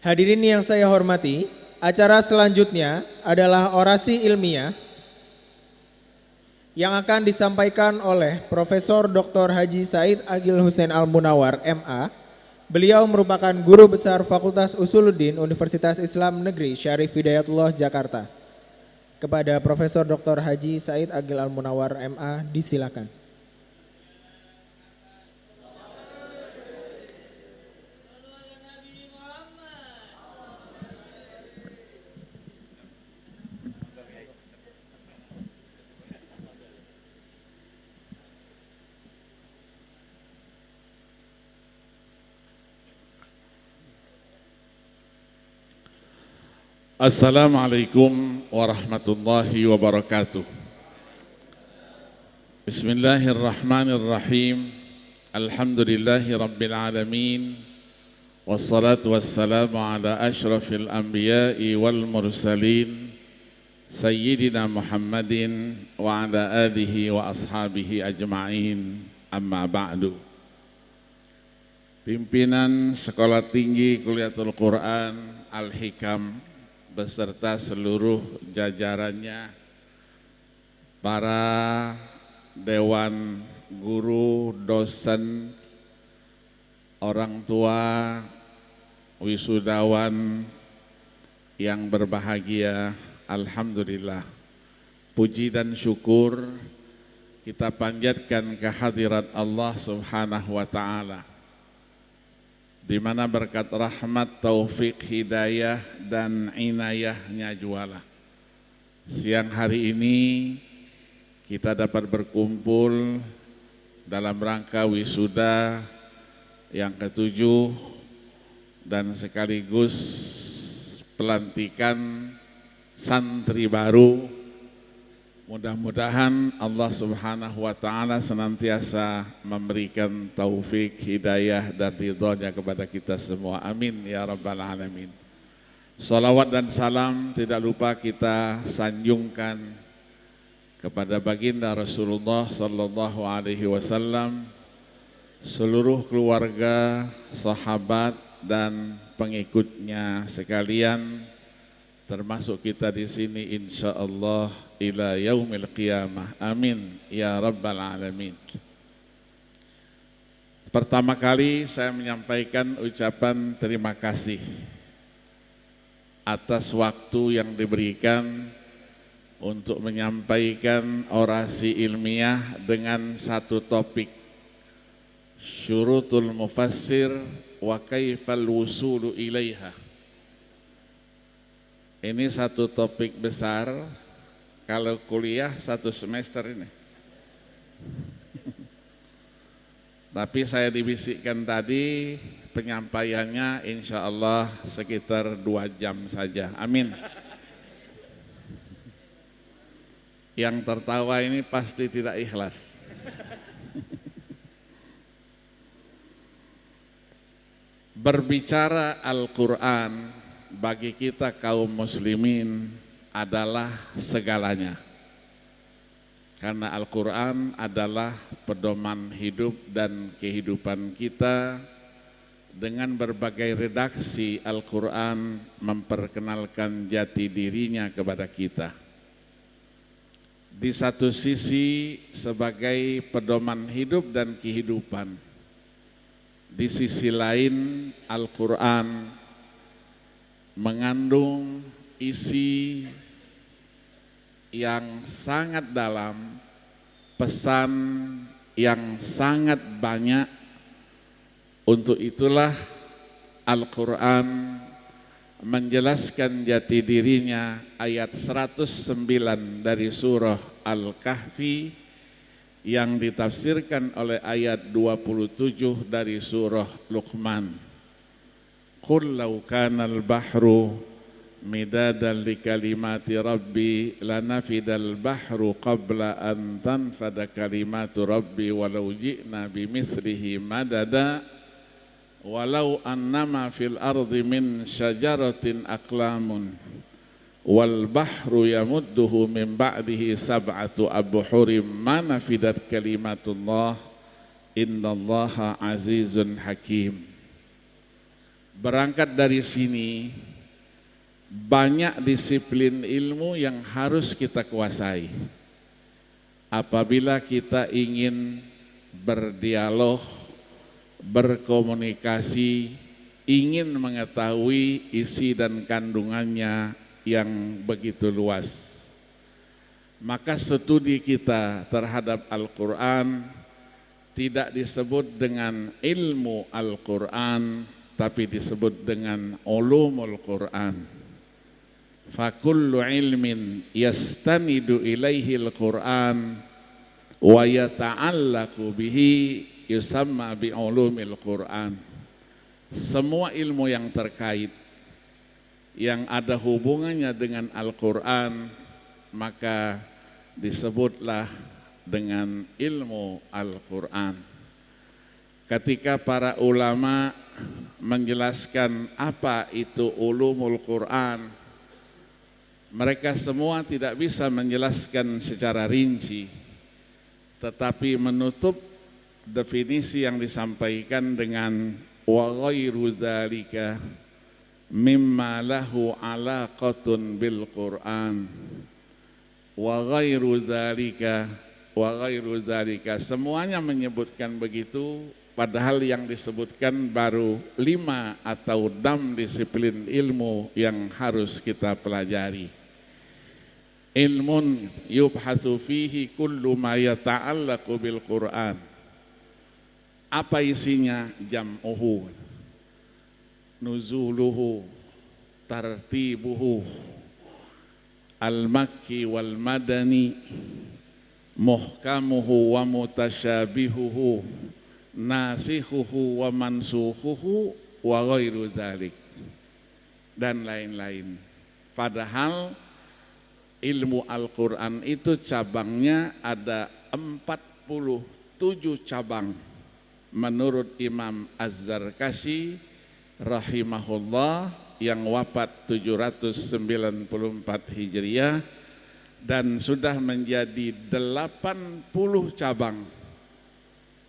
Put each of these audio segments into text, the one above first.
Hadirin yang saya hormati, acara selanjutnya adalah orasi ilmiah yang akan disampaikan oleh Profesor Dr. Haji Said Agil Hussein Al-Munawar, MA. Beliau merupakan Guru Besar Fakultas Usuluddin Universitas Islam Negeri Syarif Hidayatullah, Jakarta. Kepada Profesor Dr. Haji Said Agil Al-Munawar, MA, disilakan. Assalamualaikum warahmatullahi wabarakatuh. Bismillahirrahmanirrahim. Alhamdulillahi rabbil alamin. Wassalatu wassalamu ala ashrafil anbiya'i wal mursalin Sayyidina Muhammadin wa ala alihi wa ashabihi ajma'in. Amma ba'du. Pimpinan Sekolah Tinggi Kuliatul Quran Al-Hikam beserta seluruh jajarannya, para dewan guru, dosen, orang tua, wisudawan yang berbahagia, alhamdulillah, puji dan syukur kita panjatkan kehadirat Allah Subhanahu wa Ta'ala, di mana berkat rahmat, taufik, hidayah, dan inayahnya jualah. Siang hari ini kita dapat berkumpul dalam rangka wisuda yang ke-7 dan sekaligus pelantikan santri baru. Mudah-mudahan Allah Subhanahu wa Ta'ala senantiasa memberikan taufik, hidayah, dan ridhonya kepada kita semua. Amin ya rabbal alamin. Salawat dan salam tidak lupa kita sanjungkan kepada baginda Rasulullah sallallahu alaihi wasallam, seluruh keluarga, sahabat, dan pengikutnya sekalian, termasuk kita di sini insyaallah ila yaumil qiyamah. Amin ya rabbal alamin. Pertama kali saya menyampaikan ucapan terima kasih atas waktu yang diberikan untuk menyampaikan orasi ilmiah dengan satu topik, syurutul mufassir wa kaifal wusulu ilaiha. Ini satu topik besar. Kalau kuliah satu semester ini. Tapi saya dibisikkan tadi penyampaiannya insya Allah sekitar 2 jam saja. Amin. Yang tertawa ini pasti tidak ikhlas. Berbicara Al-Quran bagi kita kaum muslimin adalah segalanya, karena Al-Quran adalah pedoman hidup dan kehidupan kita. Dengan berbagai redaksi, Al-Quran memperkenalkan jati dirinya kepada kita. Di satu sisi sebagai pedoman hidup dan kehidupan, di sisi lain Al-Quran mengandung isi yang sangat dalam, pesan yang sangat banyak. Untuk itulah Al-Quran menjelaskan jati dirinya. Ayat 109 dari surah Al-Kahfi yang ditafsirkan oleh ayat 27 dari surah Luqman. Qul law kanal bahru midadan li kalimati rabbi lanafidal bahru qabla an tanfada kalimatu rabbi walau ji'na bimithlihi madada walau annama fil ardi min syajaratin aqlamun wal bahru yamudduhu min ba'dihi sab'atu abhurim ma nafidat kalimatullah innallaha azizun hakim. Berangkat dari sini, banyak disiplin ilmu yang harus kita kuasai. Apabila kita ingin berdialog, berkomunikasi, ingin mengetahui isi dan kandungannya yang begitu luas, maka studi kita terhadap Al-Quran tidak disebut dengan ilmu Al-Quran, tapi disebut dengan ulumul Quran. Fakullu ilmin yastanidu ilaihi al-Quran wa yata'allaku bihi yusamma bi'ulumil Quran. Semua ilmu yang terkait, yang ada hubungannya dengan Al-Quran, maka disebutlah dengan ilmu Al-Quran. Ketika para ulama menjelaskan apa itu ulumul Quran, mereka semua tidak bisa menjelaskan secara rinci, tetapi menutup definisi yang disampaikan dengan wa ghairu dzalika mimma lahu alaqatun bil Quran. Wa ghairu dzalika, semuanya menyebutkan begitu, padahal yang disebutkan baru 5 atau 6 disiplin ilmu yang harus kita pelajari. Ilmun yubhatsu fihi kullu ma yata'allaqu bil Quran. Apa isinya? Jam'uhu, nuzuluhu, tartibuhu, al-makki wal madani, muhkamuhu wa mutasyabihuhu, nasikhuhu wa mansukhuhu wa ghairu dzalik, dan lain-lain. Padahal ilmu Al-Quran itu cabangnya ada 47 cabang menurut Imam Az-Zarkashi rahimahullah yang wafat 794 Hijriah, dan sudah menjadi 80 cabang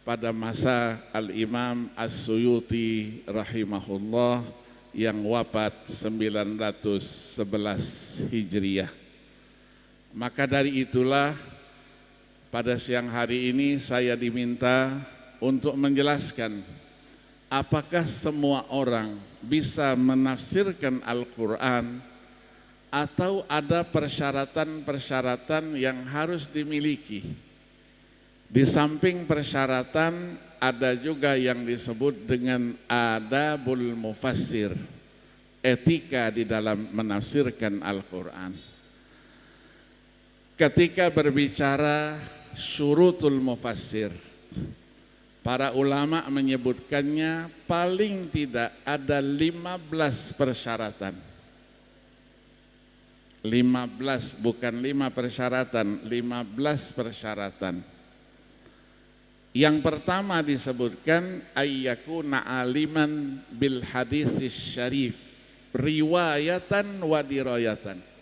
pada masa Al-Imam As-Suyuti rahimahullah yang wafat 911 Hijriah. Maka dari itulah pada siang hari ini saya diminta untuk menjelaskan apakah semua orang bisa menafsirkan Al-Quran atau ada persyaratan-persyaratan yang harus dimiliki. Di samping persyaratan ada juga yang disebut dengan adabul mufassir, etika di dalam menafsirkan Al-Quran. Ketika berbicara syurutul mufassir, para ulama menyebutkannya paling tidak ada 15 persyaratan. 15, bukan 5 persyaratan, 15 persyaratan. Yang pertama disebutkan ayyakuna aliman bil hadits syarif riwayatan wa dirayatan.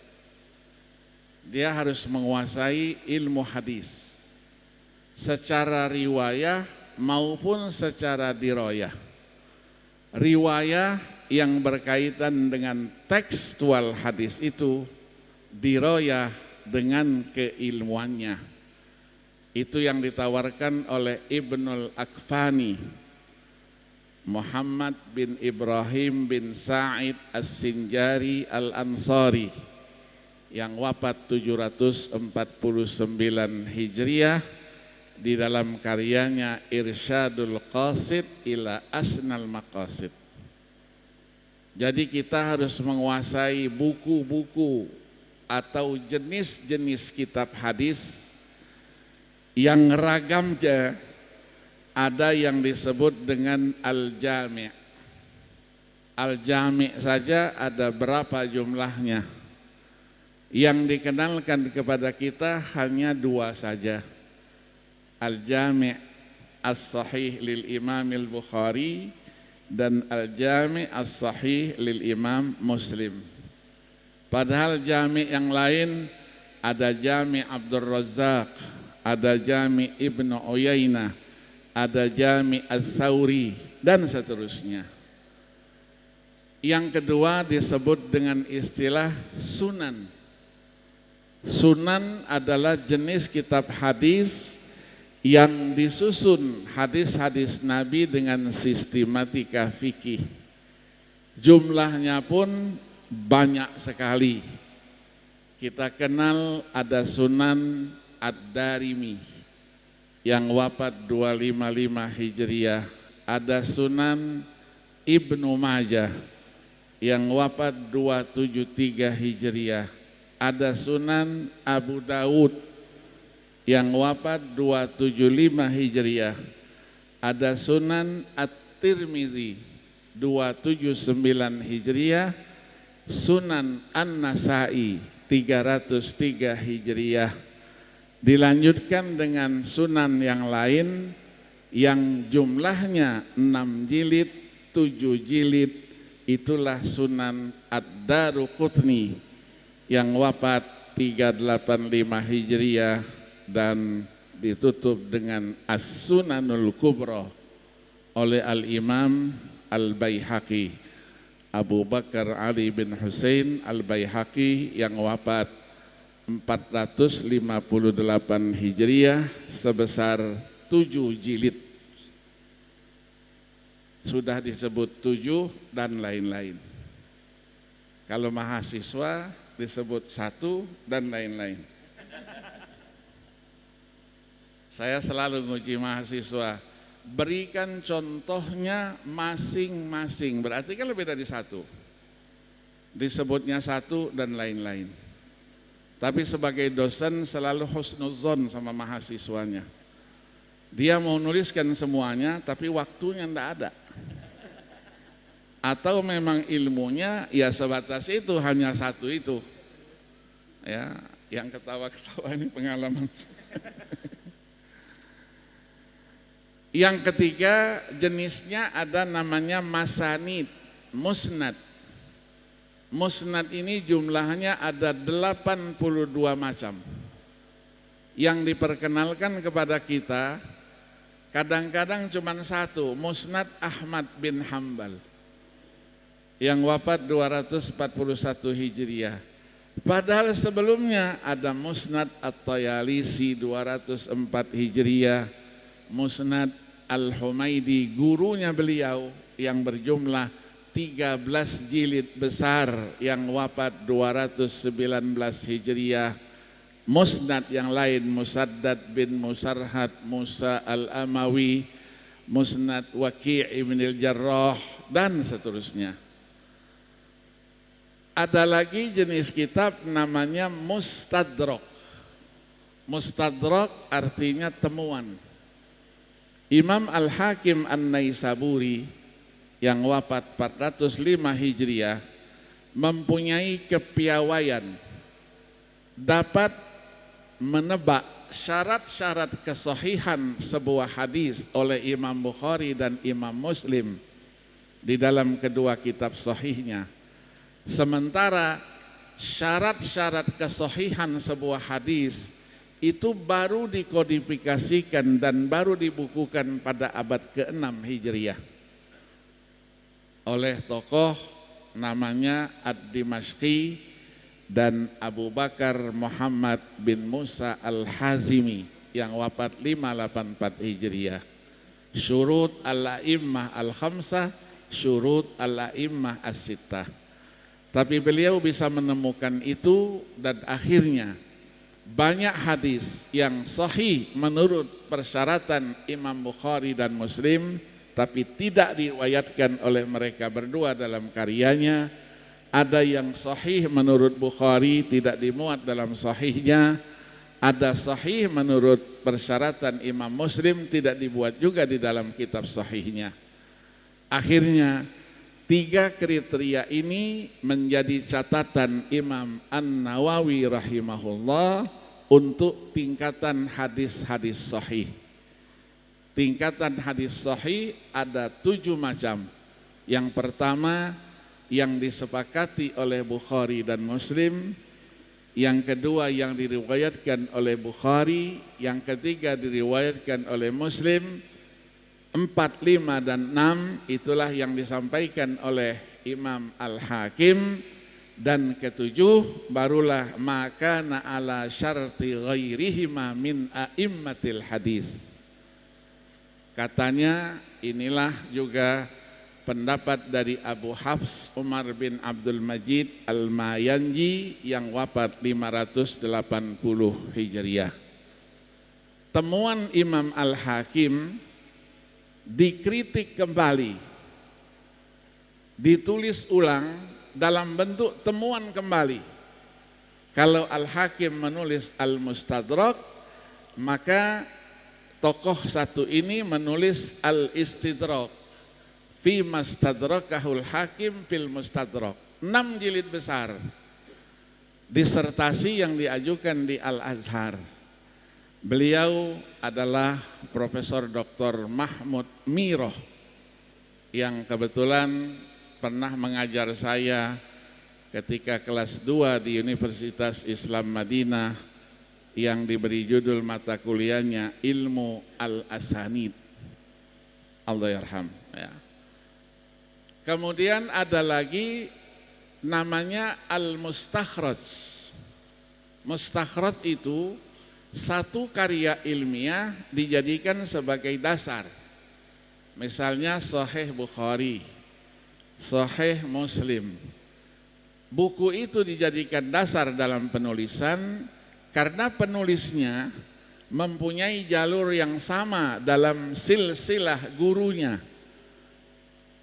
Dia harus menguasai ilmu hadis secara riwayah maupun secara dirayah. Riwayah yang berkaitan dengan tekstual hadis itu, dirayah dengan keilmuannya. Itu yang ditawarkan oleh Ibnul Akfani, Muhammad bin Ibrahim bin Sa'id As-Sinjari Al-Ansari, yang wafat 749 Hijriah, di dalam karyanya Irsyadul Qasid ila Asnal Maqasid. Jadi kita harus menguasai buku-buku atau jenis-jenis kitab hadis yang ragamnya. Ada yang disebut dengan Al-Jami'. Al-Jami' saja ada berapa jumlahnya? Yang dikenalkan kepada kita hanya 2 saja. Al-Jami' As-Sahih lil Imam Al-Bukhari dan Al-Jami' As-Sahih lil Imam Muslim. Padahal jami' yang lain ada Jami' Abdul Razzaq, ada Jami' Ibnu Uyainah, ada Jami' Ats-Tsauri, dan seterusnya. Yang kedua disebut dengan istilah sunan. Sunan adalah jenis kitab hadis yang disusun hadis-hadis Nabi dengan sistematika fikih. Jumlahnya pun banyak sekali. Kita kenal ada Sunan Ad-Darimi yang wafat 255 Hijriah, ada Sunan Ibnu Majah yang wafat 273 Hijriah, ada Sunan Abu Daud yang wafat 275 Hijriah, ada Sunan At-Tirmidzi 279 Hijriah, Sunan An-Nasai 303 Hijriah. Dilanjutkan dengan sunan yang lain yang jumlahnya 6 jilid, 7 jilid, itulah Sunan Ad-Daruqutni yang wafat 385 Hijriah dan ditutup dengan As-Sunanul Kubra oleh Al-Imam Al-Baihaqi, Abu Bakar Ali bin Husain Al-Baihaqi yang wafat 458 Hijriah sebesar 7 jilid. Sudah disebut 7 dan lain-lain. Kalau mahasiswa disebut 1 dan lain-lain. Saya selalu menguji mahasiswa, berikan contohnya masing-masing, berarti kan lebih dari 1. Disebutnya 1 dan lain-lain. Tapi sebagai dosen selalu husnuzon sama mahasiswanya. Dia mau nuliskan semuanya tapi waktunya enggak ada. Atau memang ilmunya ya sebatas itu, hanya 1 itu. Ya, yang ketawa-ketawa ini pengalaman. Yang ketiga jenisnya ada namanya masanid, musnad. Musnad ini jumlahnya ada 82 macam. Yang diperkenalkan kepada kita kadang-kadang cuma 1, Musnad Ahmad bin Hambal yang wafat 241 Hijriah. Padahal sebelumnya ada Musnad At-Tayalisi 204 Hijriah, Musnad Al-Humaidi gurunya beliau yang berjumlah 13 jilid besar yang wafat 219 Hijriah, Musnad yang lain Musaddad bin Musarhad Musa Al-Amawi, Musnad Waqi' ibn al-Jarrah dan seterusnya. Ada lagi jenis kitab namanya Mustadrak. Mustadrak artinya temuan. Imam Al-Hakim An-Naisaburi yang wafat 405 Hijriah mempunyai kepiawaian dapat menebak syarat-syarat kesahihan sebuah hadis oleh Imam Bukhari dan Imam Muslim di dalam kedua kitab sahihnya. Sementara syarat-syarat kesahihan sebuah hadis itu baru dikodifikasikan dan baru dibukukan pada abad ke-6 Hijriah oleh tokoh namanya Ad-Dimashqi dan Abu Bakar Muhammad bin Musa Al-Hazimi yang wafat 584 Hijriah. Syurut al-a'immah al-khamsah, syurut al-a'immah as-sittah. Tapi beliau bisa menemukan itu dan akhirnya banyak hadis yang sahih menurut persyaratan Imam Bukhari dan Muslim tapi tidak diriwayatkan oleh mereka berdua dalam karyanya. Ada yang sahih menurut Bukhari tidak dimuat dalam sahihnya, ada sahih menurut persyaratan Imam Muslim tidak dibuat juga di dalam kitab sahihnya. Akhirnya 3 kriteria ini menjadi catatan Imam An-Nawawi rahimahullah untuk tingkatan hadis-hadis sahih. Tingkatan hadis sahih ada 7 macam. Yang pertama yang disepakati oleh Bukhari dan Muslim, yang kedua yang diriwayatkan oleh Bukhari, yang ketiga diriwayatkan oleh Muslim, 4, 5 dan 6 itulah yang disampaikan oleh Imam Al-Hakim. Dan ketujuh, barulah maka ala syarti ghairihima min a'immatil hadis. Katanya inilah juga pendapat dari Abu Hafs Umar bin Abdul Majid Al-Mayanji yang wafat 580 Hijriah. Temuan Imam Al-Hakim dikritik kembali, ditulis ulang dalam bentuk temuan kembali. Kalau Al-Hakim menulis Al-Mustadrak, maka tokoh satu ini menulis Al-Istidrak fi mastadrakahul Hakim fil Mustadrak, 6 jilid besar, disertasi yang diajukan di Al-Azhar. Beliau adalah Profesor Dr. Mahmud Miroh yang kebetulan pernah mengajar saya ketika kelas 2 di Universitas Islam Madinah yang diberi judul mata kuliahnya Ilmu Al-Asanid. Allah yarham. Ya. Kemudian ada lagi namanya Al-Mustakhraj. Mustakhraj itu satu karya ilmiah dijadikan sebagai dasar. Misalnya Sahih Bukhari, Sahih Muslim. Buku itu dijadikan dasar dalam penulisan karena penulisnya mempunyai jalur yang sama dalam silsilah gurunya.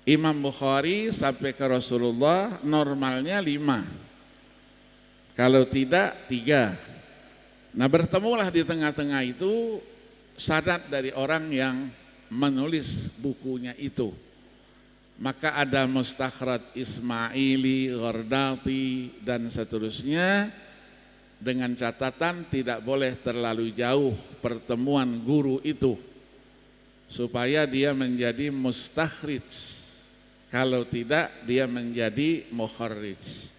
Imam Bukhari sampai ke Rasulullah normalnya 5, kalau tidak 3. Nah, bertemulah di tengah-tengah itu sanad dari orang yang menulis bukunya itu. Maka ada Mustakhraj Ismaili, Ghardati dan seterusnya, dengan catatan tidak boleh terlalu jauh pertemuan guru itu supaya dia menjadi mustakhrij, kalau tidak dia menjadi mukharrij.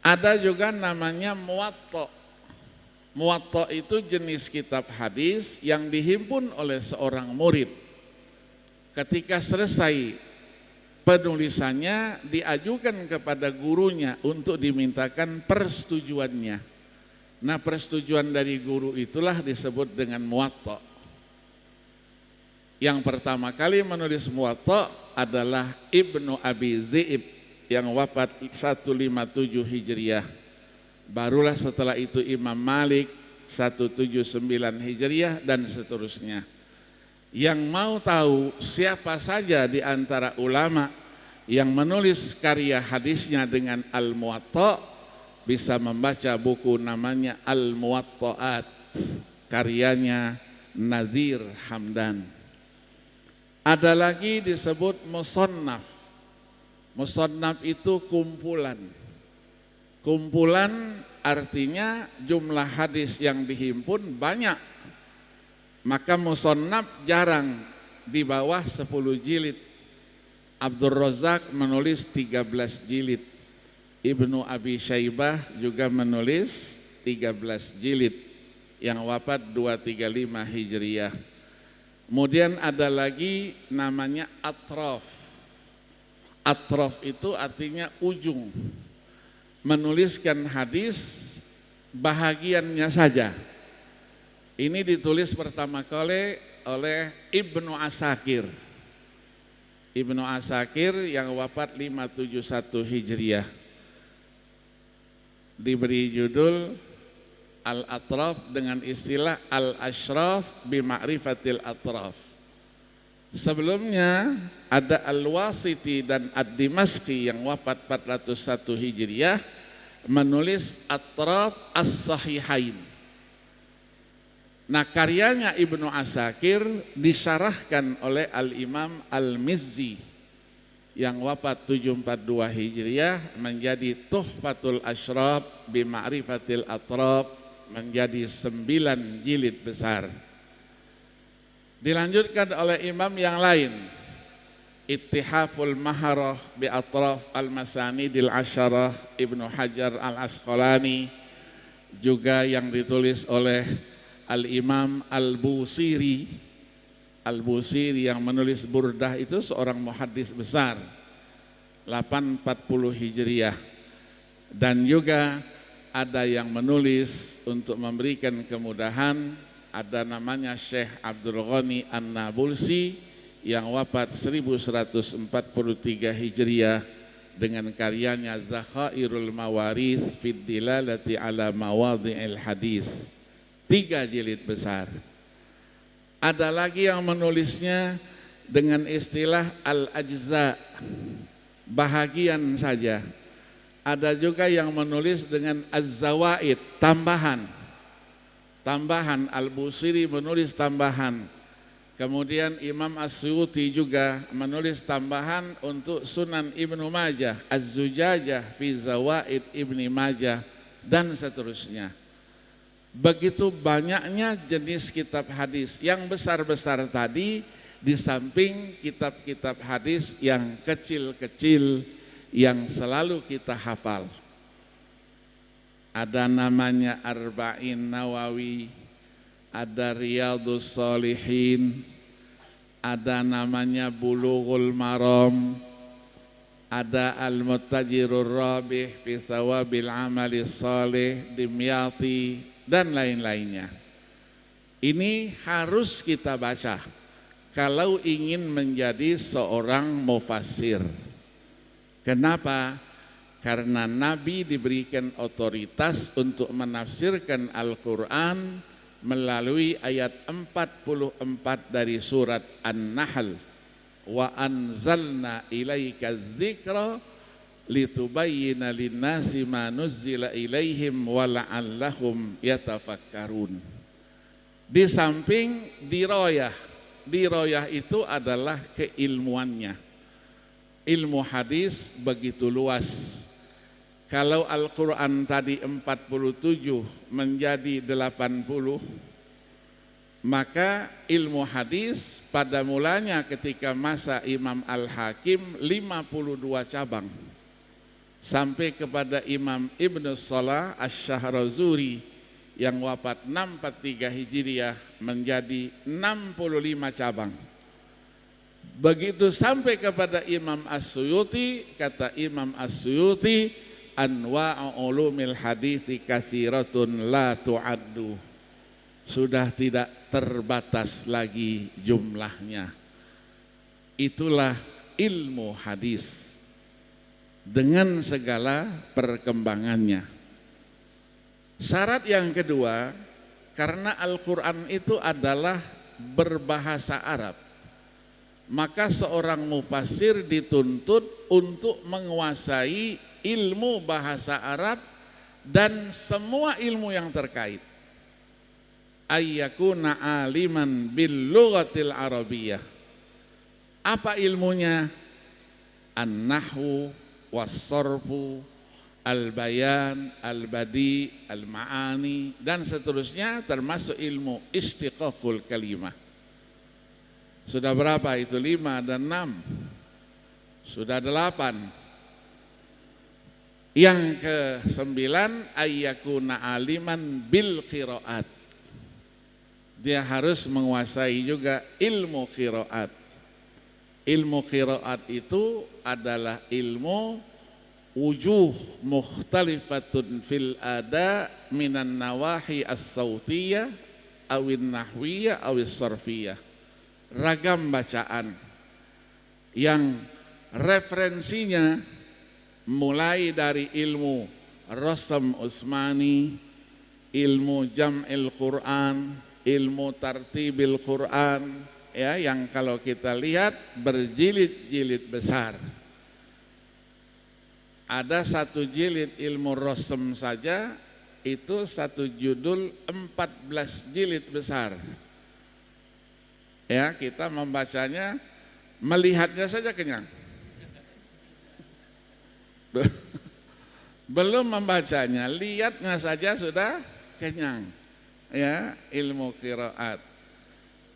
Ada juga namanya Muwatta. Muwatta itu jenis kitab hadis yang dihimpun oleh seorang murid. Ketika selesai penulisannya, diajukan kepada gurunya untuk dimintakan persetujuannya. Nah, persetujuan dari guru itulah disebut dengan Muwatta. Yang pertama kali menulis Muwatta adalah Ibnu Abi Dhi'ib yang wafat 157 Hijriah. Barulah setelah itu Imam Malik 179 Hijriah dan seterusnya. Yang mau tahu siapa saja di antara ulama yang menulis karya hadisnya dengan Al-Muwatta, bisa membaca buku namanya Al-Muwatta'at, karyanya Nadhir Hamdan. Ada lagi disebut Musannaf. Musannaf itu kumpulan. Kumpulan artinya jumlah hadis yang dihimpun banyak. Maka musannaf jarang di bawah 10 jilid. Abdul Razak menulis 13 jilid. Ibnu Abi Syaibah juga menulis 13 jilid yang wafat 235 Hijriah. Kemudian ada lagi namanya Atraf. Atraf itu artinya ujung. Menuliskan hadis bahagiannya saja. Ini ditulis pertama kali oleh Ibnu Asakir. Ibnu Asakir yang wafat 571 Hijriah. Diberi judul Al-Atraf dengan istilah Al-Ashraf bi Ma'rifatil Atraf. Sebelumnya ada Al-Wasiti dan Ad-Dimashqi yang wafat 401 Hijriah menulis Atraf As-Sahihain. Nah, karyanya Ibnu Asakir disyarahkan oleh Al-Imam Al-Mizzi yang wafat 742 Hijriah menjadi Tuhfatul Ashraf bi Ma'rifatil Atraf, menjadi 9 jilid besar. Dilanjutkan oleh imam yang lain, Ittihaful Maharah bi Atraf Al-Masanidil Asyarah Ibnu Hajar Al-Asqalani, juga yang ditulis oleh Al-Imam Al-Busiri. Al-Busiri yang menulis Burdah itu seorang muhaddis besar. 840 Hijriah. Dan juga ada yang menulis untuk memberikan kemudahan, ada namanya Syekh Abdul Ghani An-Nabulsi yang wafat 1143 Hijriah dengan karyanya Zakhairul Mawarith fid Dilalati ala Mawadhi'il Hadis, 3 jilid besar. Ada lagi yang menulisnya dengan istilah al-ajza, bahagian saja. Ada juga yang menulis dengan az-zawaid, tambahan. Tambahan, Al-Busiri menulis tambahan. Kemudian Imam As-Suyuti juga menulis tambahan untuk Sunan Ibnu Majah, Az-Zujajah fi Zawaid Ibni Majah, dan seterusnya. Begitu banyaknya jenis kitab hadis yang besar-besar tadi, di samping kitab-kitab hadis yang kecil-kecil yang selalu kita hafal. Ada namanya Arba'in Nawawi, ada Riyadhus Shalihin, ada namanya Bulughul Maram, ada Al-Muttajirur Rabih fi Thawabil Amali Shalih Dimyati, dan lain-lainnya. Ini harus kita baca kalau ingin menjadi seorang mufassir. Kenapa? Karena Nabi diberikan otoritas untuk menafsirkan Al-Quran melalui ayat 44 dari surat An-Nahl. Wa anzalna ilaika dzikra litubayyina linnasi ma nuzzila ilaihim wa la'allahum yatafakkarun. Di samping diroyah itu adalah keilmuannya. Ilmu hadis begitu luas. Kalau Al-Quran tadi 47 menjadi 80, maka ilmu hadis pada mulanya ketika masa Imam Al-Hakim 52 cabang. Sampai kepada Imam Ibnu Salah Asy-Syahrazuri yang wafat 643 Hijriah menjadi 65 cabang. Begitu sampai kepada Imam As-Suyuti, kata Imam As-Suyuti, anwa'u ulumil hadithi katsiratun la tu'addu. Sudah tidak terbatas lagi jumlahnya. Itulah ilmu hadis dengan segala perkembangannya. Syarat yang kedua, karena Al-Quran itu adalah berbahasa Arab, maka seorang mufassir dituntut untuk menguasai ilmu bahasa Arab dan semua ilmu yang terkait. Ayyakuna aliman bil lughatil arabiyyah. Apa ilmunya? An-nahwu was-sarfu, al-bayan, al-badi, al-ma'ani, dan seterusnya, termasuk ilmu istiqaqul kalimah. Sudah berapa itu? 5 dan 6. Sudah 8. Yang ke-9, ayyakuna aliman bil qiraat. Dia harus menguasai juga ilmu qiraat. Ilmu qiraat itu adalah ilmu wujuh mukhtalifatun fil ada minan nawahi as-sautiyah awin nahwiyah awis sarfiyah. Ragam bacaan yang referensinya mulai dari ilmu Rasam Utsmani, ilmu Jam'il Quran, ilmu Tartibil Quran, ya, yang kalau kita lihat berjilid-jilid besar. Ada 1 jilid ilmu Rasam saja itu 1 judul 14 jilid besar. Ya, kita membacanya, melihatnya saja kenyang. Belum membacanya, lihatnya saja sudah kenyang. Ya, ilmu qiraat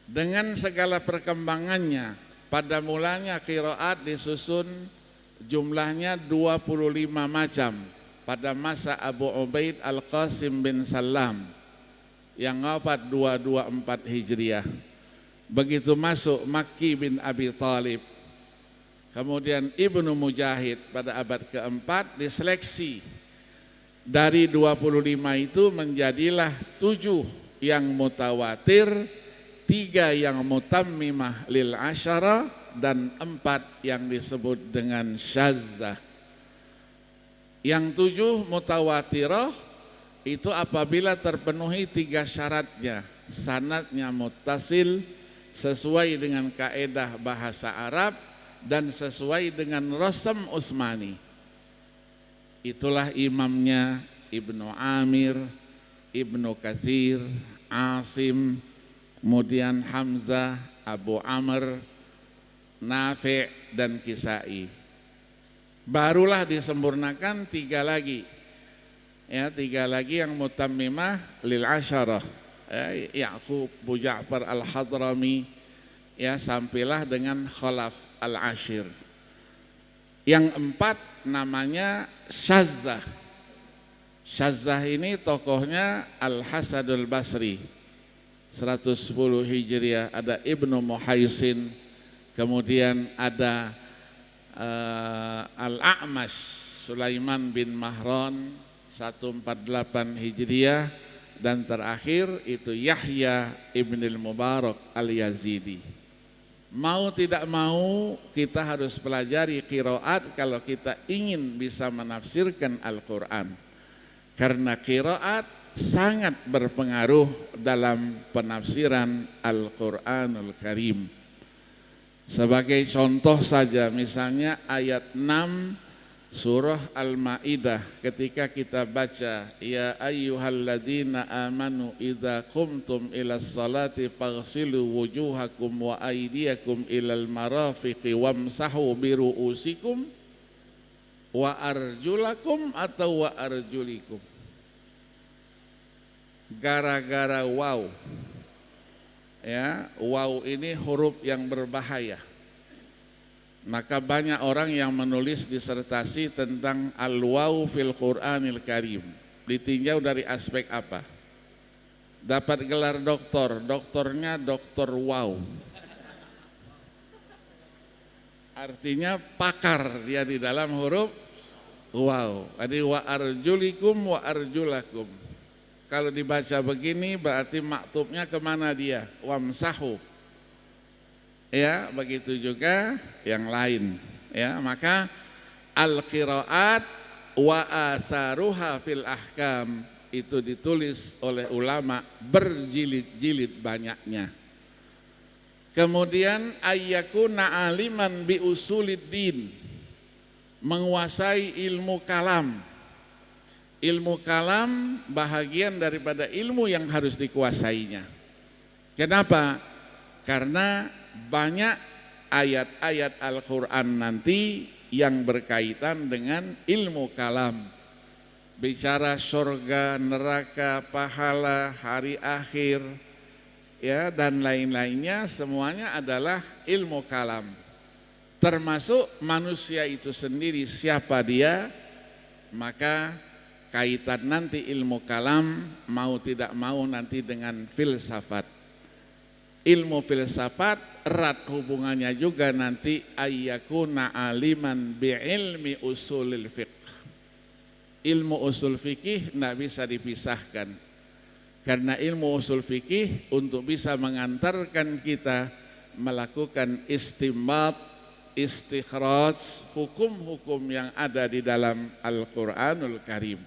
dengan segala perkembangannya. Pada mulanya qiraat disusun jumlahnya 25 macam pada masa Abu Ubaid Al-Qasim bin Salam yang wafat 224 Hijriah. Begitu masuk Makki bin Abi Thalib, Kemudian Ibnu Mujahid pada abad keempat diseleksi. Dari 25 itu menjadilah 7 yang mutawatir, 3 yang mutammimah lil asyara, dan 4 yang disebut dengan syazzah. Yang 7 mutawatirah itu apabila terpenuhi 3 syaratnya. Sanadnya muttasil sesuai dengan kaedah bahasa Arab dan sesuai dengan Rasam Utsmani. Itulah imamnya Ibnu Amir, Ibnu Katsir, Asim, kemudian Hamzah, Abu Amr, Nafi' dan Kisai. Barulah disempurnakan 3 lagi. Ya, 3 lagi yang mutammimah lil asyarah. Ya'qub Bu Ja'far Al-Hadrami, ya, sampailah dengan Khalaf Al-Ashir. Yang 4 namanya syazzah. Syazzah ini tokohnya Al-Hasanul Basri 110 Hijriah, ada Ibnu Muhaisin, kemudian ada Al-A'mash Sulaiman bin Mahran 148 Hijriah, dan terakhir itu Yahya Ibnul Mubarak Al-Yazidi. Mau tidak mau kita harus pelajari qiraat kalau kita ingin bisa menafsirkan Al-Quran. Karena qiraat sangat berpengaruh dalam penafsiran Al-Quranul Karim. Sebagai contoh saja, misalnya ayat 6 surah Al-Maidah, ketika kita baca ya ayyuhalladzina amanu idza qumtum ilas salati faghsilu wujuhakum wa aydiyakum ilal marafiqi wamsahu biruusikum wa arjulakum atau wa arjulikum. Gara-gara waw, ya, waw ini huruf yang berbahaya. Maka banyak orang yang menulis disertasi tentang al-waw fil Qur'anil Karim. Ditinjau dari aspek apa? Dapat gelar doktor, doktornya doktor waw. Artinya pakar dia di dalam huruf waw. Jadi wa arjulikum wa arjulakum. Kalau dibaca begini berarti maktubnya kemana dia? Wamsahu. Ya, begitu juga yang lain. Ya, maka al-qiraat wa asaruha fil ahkam itu ditulis oleh ulama berjilid-jilid banyaknya. Kemudian ayyakuna aliman bi usuliddin, menguasai ilmu kalam. Ilmu kalam bahagian daripada ilmu yang harus dikuasainya. Kenapa? Karena banyak ayat-ayat Al-Quran nanti yang berkaitan dengan ilmu kalam. Bicara surga, neraka, pahala, hari akhir, ya, dan lain-lainnya, semuanya adalah ilmu kalam. Termasuk manusia itu sendiri, siapa dia, maka kaitan nanti ilmu kalam mau tidak mau nanti dengan filsafat. Ilmu filsafat erat hubungannya juga nanti ayyakuna aliman bi'ilmi usulil fiqh. Ilmu usul fikih tidak bisa dipisahkan. Karena ilmu usul fikih untuk bisa mengantarkan kita melakukan istinbat, istikhraj, hukum-hukum yang ada di dalam Al-Quranul Karim.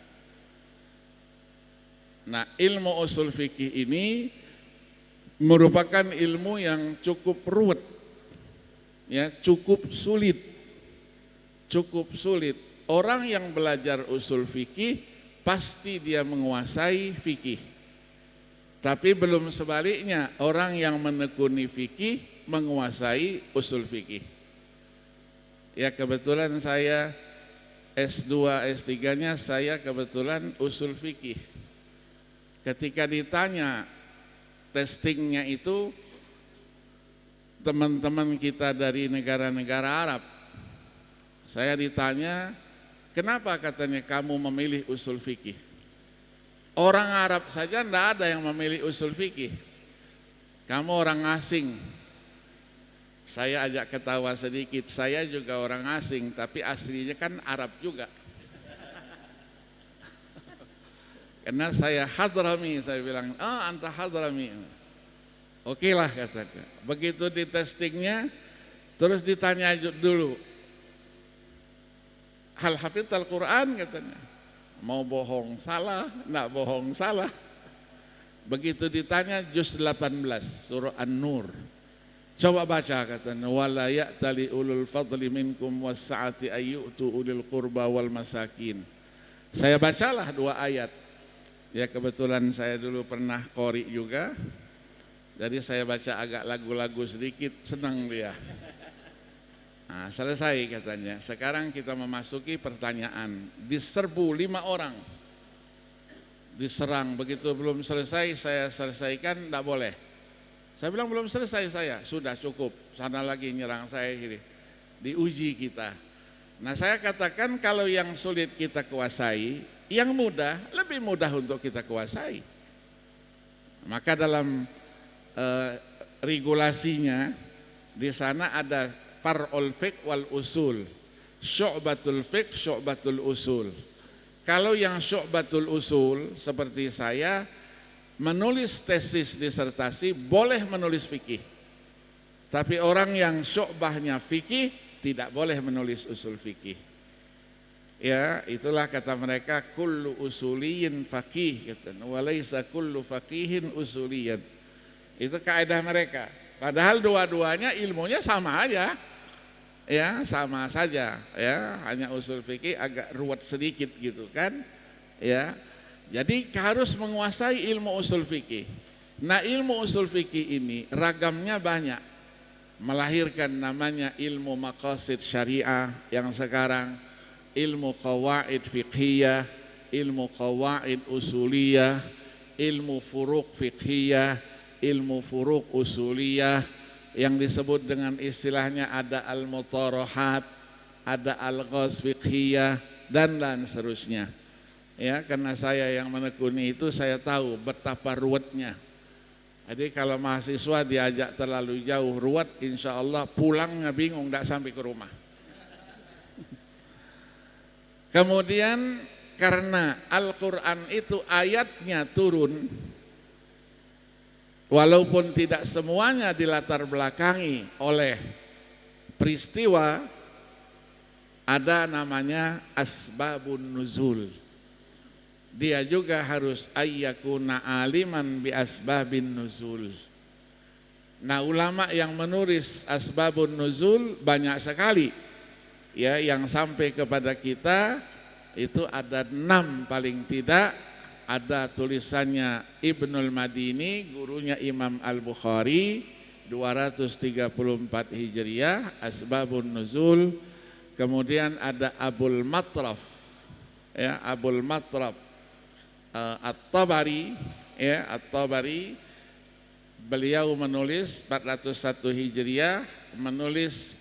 Nah, ilmu usul fikih ini merupakan ilmu yang cukup ruwet, ya, cukup sulit. Orang yang belajar usul fikih pasti dia menguasai fikih. Tapi belum sebaliknya, orang yang menekuni fikih menguasai usul fikih. Ya, kebetulan saya S2, S3-nya saya kebetulan usul fikih. Ketika ditanya testingnya itu teman-teman kita dari negara-negara Arab, saya ditanya, kenapa katanya kamu memilih usul fikih? Orang Arab saja tidak ada yang memilih usul fikih. Kamu orang asing, Saya ajak ketawa sedikit, saya juga orang asing tapi aslinya kan Arab juga. Karena saya Hadrami, saya bilang, anta Hadrami. Oke lah katakan. Begitu di testingnya, terus ditanya dulu, hal hafidh Al-Quran katanya. Mau bohong salah, enggak bohong salah. Begitu ditanya juz 18 surah An-Nur. Coba baca katanya, wala ya'tali ulul fadli minkum was-sa'ati ayyutu ulil qurba wal masakin. Saya bacalah 2 ayat. Ya kebetulan saya dulu pernah qori juga. Jadi saya baca agak lagu-lagu sedikit, senang dia. Nah, selesai katanya. Sekarang kita memasuki pertanyaan. Diserbu 5 orang. Diserang, begitu belum selesai saya selesaikan, tidak boleh. Saya bilang belum selesai saya, sudah cukup. Sana lagi nyerang saya gini. Diuji kita. Nah saya katakan kalau yang sulit kita kuasai, yang mudah lebih mudah untuk kita kuasai. Maka dalam regulasinya di sana ada far'ul fiqh wal usul, syu'batul fiqh, syu'batul usul. Kalau yang syu'batul usul seperti saya menulis tesis disertasi boleh menulis fikih. Tapi orang yang syu'bahnya fikih tidak boleh menulis usul fikih. Ya, itulah kata mereka kullu usuliyin faqih kata, walaysa kullu faqihin usuliyan. Itu kaidah mereka. Padahal dua-duanya ilmunya sama aja. Ya, sama saja ya, hanya usul fikih agak ruwet sedikit gitu kan. Ya. Jadi harus menguasai ilmu usul fikih. Nah, ilmu usul fikih ini ragamnya banyak. Melahirkan namanya ilmu maqasid syariah yang sekarang, ilmu qawaid fiqhiyah, ilmu qawaid usuliyah, ilmu furuq fiqhiyah, ilmu furuq usuliyah, yang disebut dengan istilahnya ada al-mutarahat, ada al-ghaz fiqhiyah dan seterusnya. Ya, karena saya yang menekuni itu saya tahu betapa ruwetnya. Jadi kalau mahasiswa diajak terlalu jauh ruwet, insya Allah pulangnya bingung, tidak sampai ke rumah. Kemudian karena Al-Quran itu ayatnya turun, walaupun tidak semuanya dilatar belakangi oleh peristiwa, ada namanya asbabun nuzul. Dia juga harus ayyakuna aliman bi asbabin nuzul. Nah, ulama yang menulis asbabun nuzul banyak sekali. Ya, yang sampai kepada kita itu ada 6 paling tidak. Ada tulisannya Ibnul Madini, gurunya Imam Al-Bukhari, 234 Hijriah, Asbabun Nuzul. Kemudian ada Abul Matraf, ya, Abul Matraf At-Tabari, ya, At-Tabari, beliau menulis 401 Hijriah, menulis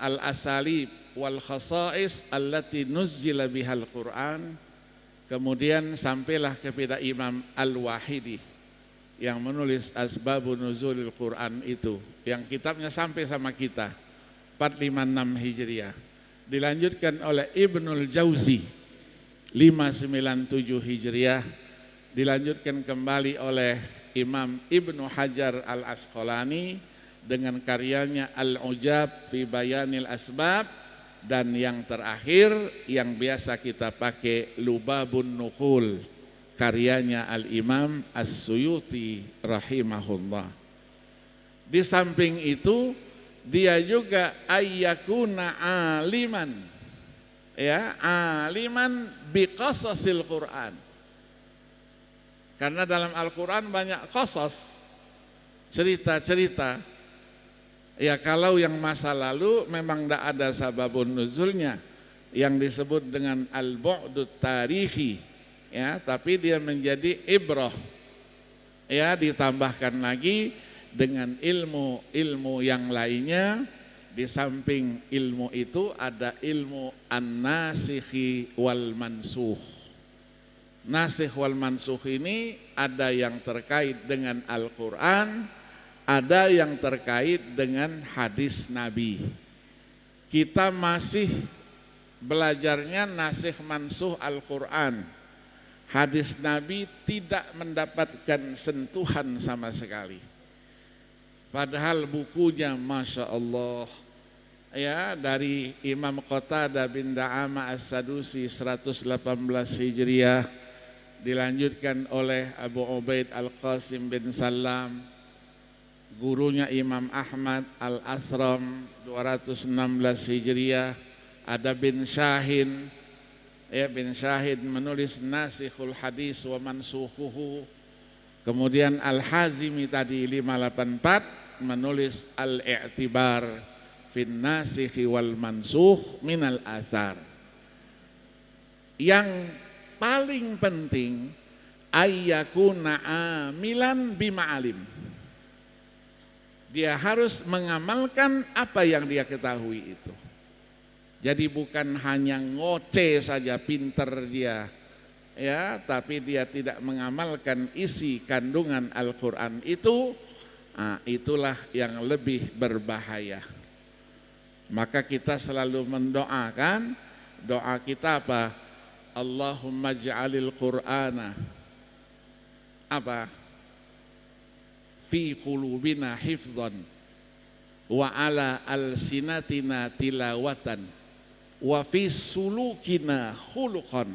Al-Asalib wal Khasais allati nuzzila bihal Quran. Kemudian sampailah kepada Imam Al-Wahidi yang menulis Asbabun Nuzulil Quran itu, yang kitabnya sampai sama kita 456 Hijriah. Dilanjutkan oleh Ibnul Jauzi 597 Hijriah, dilanjutkan kembali oleh Imam Ibnu Hajar Al-Asqalani dengan karyanya Al-Ujab fi Bayanil Asbab, dan yang terakhir yang biasa kita pakai Lubabun Nuqul, karyanya Al-Imam As-Suyuti rahimahullah. Di samping itu dia juga ayyakuna aliman, ya, aliman biqasasil Quran. Karena dalam Al-Quran banyak qasas, cerita-cerita. Ya, kalau yang masa lalu memang tidak ada sababun nuzulnya yang disebut dengan al-bu'dut tarihi, ya, tapi dia menjadi ibrah. Ya, ditambahkan lagi dengan ilmu-ilmu yang lainnya. Di samping ilmu itu ada ilmu an-nasikhi wal mansukh. Nasikh wal mansukh ini ada yang terkait dengan Al-Quran, ada yang terkait dengan hadis Nabi. Kita masih belajarnya nasikh mansuh Al-Quran. Hadis Nabi tidak mendapatkan sentuhan sama sekali. Padahal bukunya Masya Allah, ya, dari Imam Qatadah bin Da'ama As-Sadusi 118 Hijriah, dilanjutkan oleh Abu Ubaid Al-Qasim bin Salam, gurunya Imam Ahmad Al-Athram 216 Hijriah. Ada bin Syahin, ya, bin Syahid menulis Nasikhul Hadis wa Mansukhuhu. Kemudian Al-Hazimi tadi 584 menulis Al-I'tibar fin Nasikhi wal Mansukh minal athar. Yang paling penting ayyakuna amilan bima'alim. Dia harus mengamalkan apa yang dia ketahui itu. Jadi bukan hanya ngoceh saja pinter dia, ya, tapi dia tidak mengamalkan isi kandungan Al-Quran itu, itulah yang lebih berbahaya. Maka kita selalu mendoakan, doa kita apa? Allahumma ja'alil Qur'ana apa? Fi qulubina hifdhan wa ala alsinatina tilawatan wa fi sulukina khuluqan.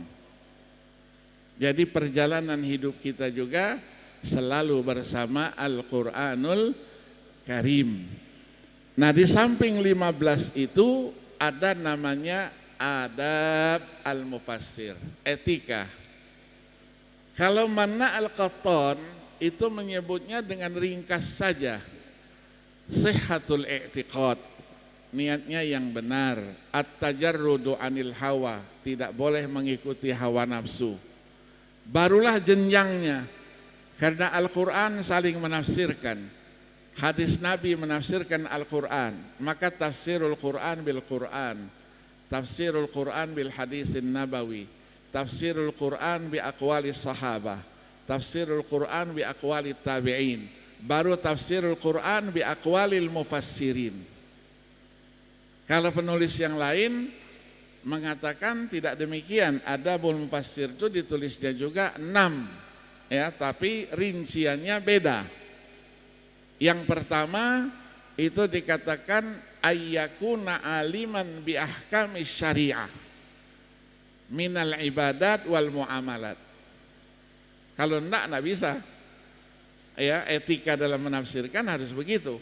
Jadi perjalanan hidup kita juga selalu bersama Al-Quranul Karim. Nah, di samping 15 itu ada namanya adab al-mufassir, etika. Kalau Manna Al-Qattan itu menyebutnya dengan ringkas saja, sihhatul i'tiqad, niatnya yang benar, at-tajarrudu anil hawa, tidak boleh mengikuti hawa nafsu. Barulah jenjangnya, karena Al-Quran saling menafsirkan, hadis Nabi menafsirkan Al-Quran, maka tafsirul Quran bil Quran, tafsirul Quran bil hadisin nabawi, tafsirul Quran bi aqwali sahabah, tafsirul Quran bi aqwali tabi'in, baru tafsirul Quran bi aqwalil mufassirin. Kalau penulis yang lain mengatakan tidak demikian, adabul mufassir itu ditulisnya juga 6, ya, tapi rinciannya beda. Yang pertama itu dikatakan ayyakuna aliman bi ahkami syariah minal ibadat wal muamalat. Kalau enggak bisa, ya, etika dalam menafsirkan harus begitu.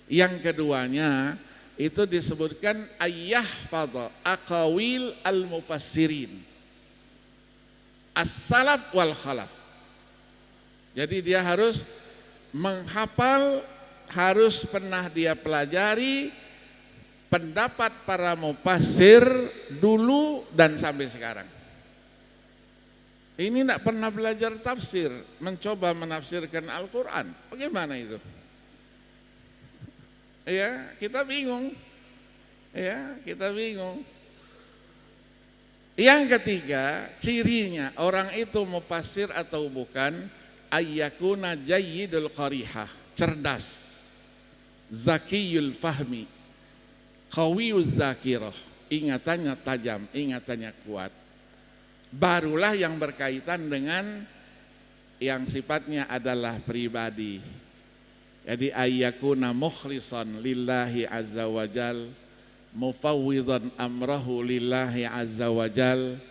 Yang keduanya itu disebutkan ayyahfadha aqawil al-mufassirin as-salaf wal khalaf. Jadi dia harus menghafal, harus pernah dia pelajari pendapat para mufassir dulu dan sampai sekarang. Ini tidak pernah belajar tafsir, mencoba menafsirkan Al-Quran, bagaimana itu? Ya, kita bingung. Ya, kita bingung. Yang ketiga, cirinya orang itu mufassir atau bukan, ayyakuna jayyidul qarihah, cerdas, zakiyul fahmi, qawiyuz zakirah, ingatannya tajam, ingatannya kuat. Barulah yang berkaitan dengan yang sifatnya adalah pribadi. Jadi ayyakuna mukhlisan lillahi azza wajal, mufawwidan amrahu lillahi azza wajal.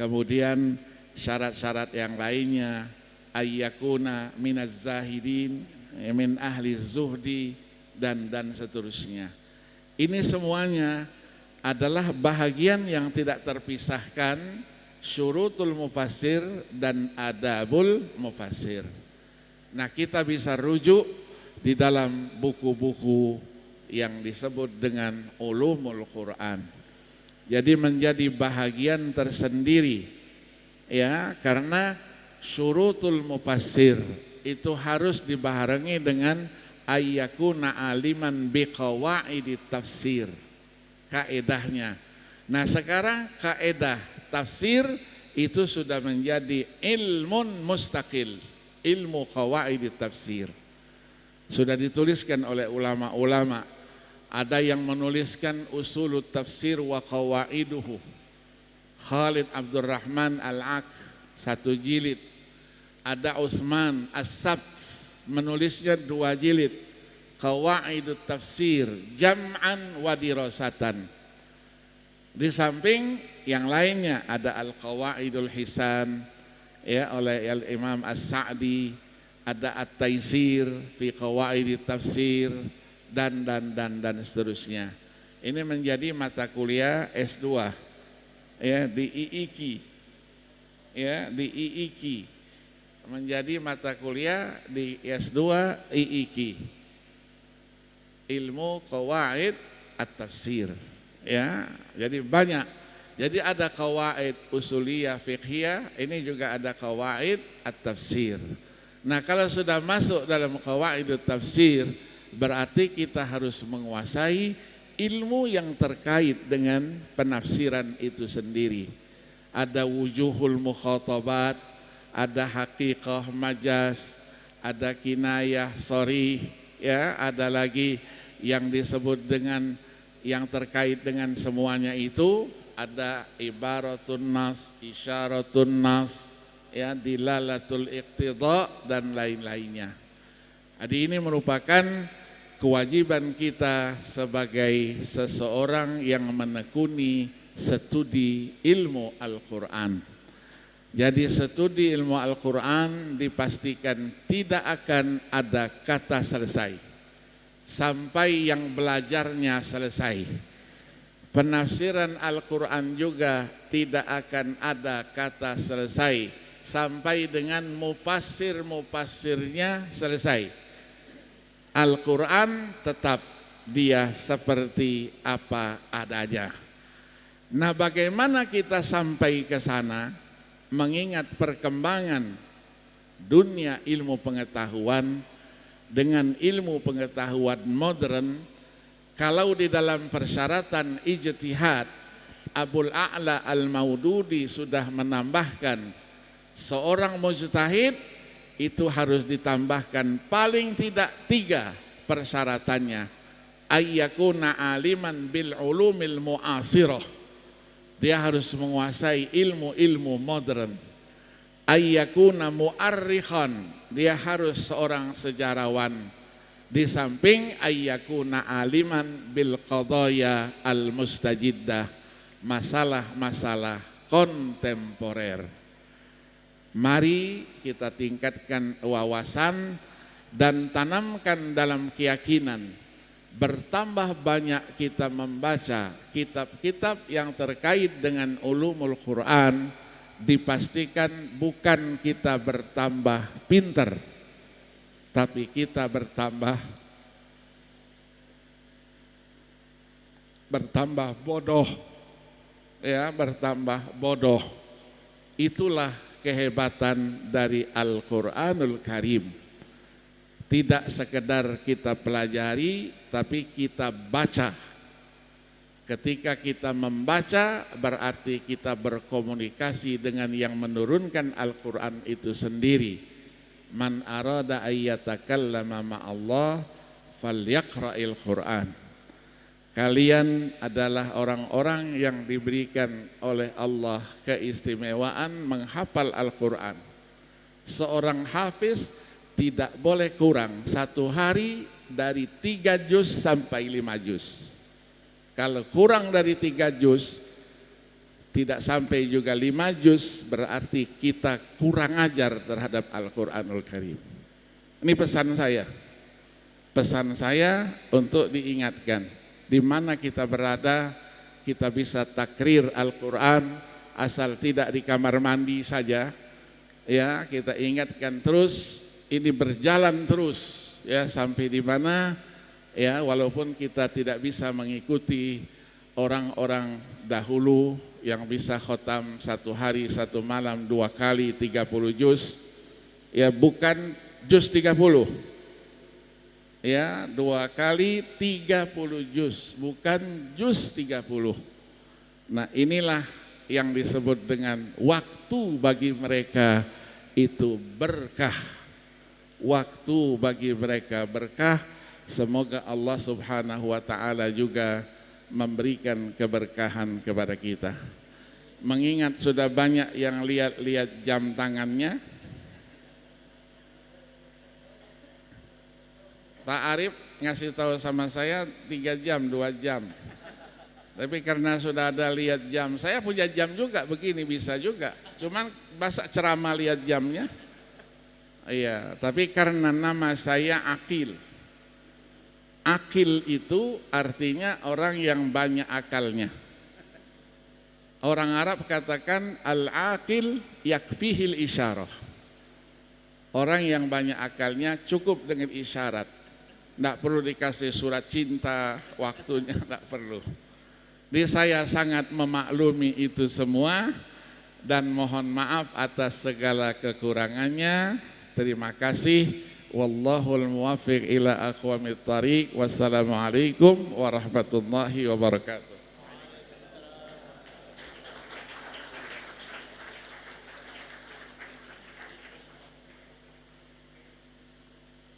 Kemudian syarat-syarat yang lainnya, ayyakuna minaz zahidin, min ahli zuhdi, dan seterusnya. Ini semuanya adalah bahagian yang tidak terpisahkan syurutul mufassir dan adabul mufassir. Nah, kita bisa rujuk di dalam buku-buku yang disebut dengan ulumul Quran. Jadi menjadi bahagian tersendiri, ya, karena syurutul mufassir itu harus dibarengi dengan ayyakuna aliman biqawaidit tafsir, kaedahnya. Nah, sekarang kaedah tafsir itu sudah menjadi ilmun mustaqil, ilmu qawaidit tafsir. Sudah dituliskan oleh ulama-ulama. Ada yang menuliskan Usulut Tafsir wa Qawaiduhu, Khalid Abdurrahman Al-Aq, 1 jilid. Ada Utsman As-Sabt menulisnya 2 jilid, Qawaidut Tafsir Jam'an wa Dirasatan. Di samping yang lainnya ada Al-Qawaidul Hisan ya oleh Al-Imam As-Sa'di, ada At-Taisir fi Qawaidit Tafsir dan seterusnya. Ini menjadi mata kuliah S2 ya di IIKI. Ya, di IIKI. Menjadi mata kuliah di S2 IIKI. Ilmu Qawaid At-Tafsir. Ya, jadi banyak. Jadi ada qawaid usuliyah fiqhiyah, ini juga ada qawaid at-tafsir. Nah, kalau sudah masuk dalam qawaid at-tafsir, berarti kita harus menguasai ilmu yang terkait dengan penafsiran itu sendiri. Ada wujuhul mukhatabat, ada haqiqah majaz, ada kinayah sharih, ya, ada lagi yang disebut dengan yang terkait dengan semuanya itu, ada ibaratun nas, isyaratun nas, ya, dilalatul iqtida dan lain-lainnya. Jadi ini merupakan kewajiban kita sebagai seseorang yang menekuni studi ilmu Al-Quran. Jadi studi ilmu Al-Quran dipastikan tidak akan ada kata selesai sampai yang belajarnya selesai. Penafsiran Al-Quran juga tidak akan ada kata selesai sampai dengan mufassir-mufassirnya selesai. Al-Quran tetap dia seperti apa adanya. Nah, bagaimana kita sampai ke sana? Mengingat perkembangan dunia ilmu pengetahuan dengan ilmu pengetahuan modern, kalau di dalam persyaratan ijtihad, Abul A'la Al-Maududi sudah menambahkan seorang mujtahid itu harus ditambahkan paling tidak 3 persyaratannya. Ayyakuna aliman bil ulumil mu'asirah, dia harus menguasai ilmu-ilmu modern. Ayyakuna mu'arrikhan, dia harus seorang sejarawan. Di samping ayyakuna aliman bil qadaya al mustajiddah, masalah-masalah kontemporer. Mari kita tingkatkan wawasan dan tanamkan dalam keyakinan. Bertambah banyak kita membaca kitab-kitab yang terkait dengan ulumul Quran, dipastikan bukan kita bertambah pinter, tapi kita bertambah bodoh. Ya, bertambah bodoh. Itulah kehebatan dari Al-Quranul Karim. Tidak sekedar kita pelajari, tapi kita baca. Ketika kita membaca, berarti kita berkomunikasi dengan yang menurunkan Al-Quran itu sendiri. Man arada ayyatakallama ma'allah falyaqra'il Quran. Kalian adalah orang-orang yang diberikan oleh Allah keistimewaan menghafal Al-Quran. Seorang hafiz tidak boleh kurang 1 hari dari 3 juz sampai 5 juz. Kalau kurang dari 3 juz, tidak sampai juga 5 juz, berarti kita kurang ajar terhadap Al-Quranul Karim. Ini pesan saya. Pesan saya untuk diingatkan, di mana kita berada, kita bisa takrir Al-Quran, asal tidak di kamar mandi saja. Ya, kita ingatkan terus, ini berjalan terus, ya, sampai di mana, ya, walaupun kita tidak bisa mengikuti orang-orang dahulu yang bisa khotam 1 hari 1 malam 2 kali 30 juz, ya, bukan juz 30, ya, 2 kali 30 juz, bukan juz 30. Nah, inilah yang disebut dengan waktu bagi mereka itu berkah. waktu bagi mereka berkah. Semoga Allah Subhanahu wa taala juga memberikan keberkahan kepada kita. Mengingat sudah banyak yang lihat-lihat jam tangannya. Pak Arif ngasih tahu sama saya 3 jam, 2 jam. Tapi karena sudah ada lihat jam, saya punya jam juga begini bisa juga. Cuman masa ceramah lihat jamnya. Iya, tapi karena nama saya Akil. Akil itu artinya orang yang banyak akalnya. Orang Arab katakan al-aqil yakfihil isyarah. Orang yang banyak akalnya cukup dengan isyarat. Tidak perlu dikasih surat cinta, waktunya tidak perlu. Jadi saya sangat memaklumi itu semua dan mohon maaf atas segala kekurangannya. Terima kasih. Wallahul muwaffiq ila aqwamit thariq. Wassalamualaikum warahmatullahi wabarakatuh.